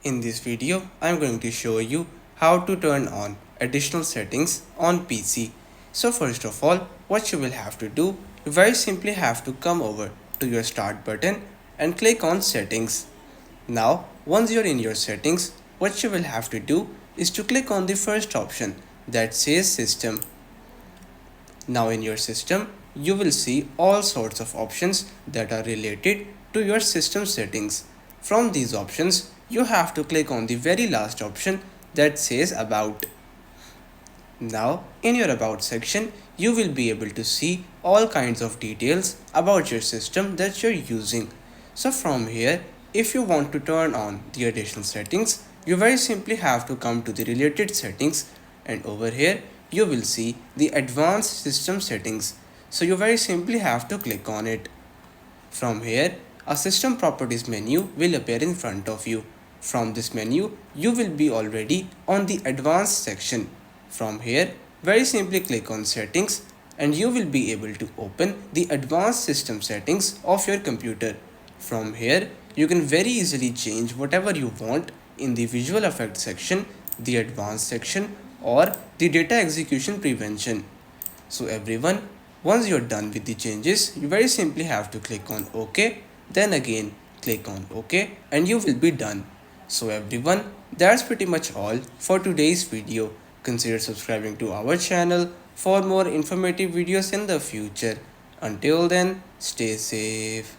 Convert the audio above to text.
In this video, I am going to show you how to turn on additional settings on PC. So first of all, what you will have to do, you very simply have to come over to your start button and click on settings. Now, once you're in your settings, what you will have to do is to click on the first option that says system. Now in your system, you will see all sorts of options that are related to your system settings. From these options, you have to click on the very last option that says about. Now, in your about section, you will be able to see all kinds of details about your system that you're using. So from here, if you want to turn on the additional settings, you very simply have to come to the related settings, and over here you will see the advanced system settings. So you very simply have to click on it. From here, a system properties menu will appear in front of you. From this menu, you will be already on the advanced section. From here, very simply click on settings and you will be able to open the advanced system settings of your computer. From here, you can very easily change whatever you want in the visual effects section, the advanced section, or the data execution prevention. So everyone, once you're done with the changes, you very simply have to click on OK, then again click on OK and you will be done. So everyone, that's pretty much all for today's video. Consider subscribing to our channel for more informative videos in the future. Until then, stay safe.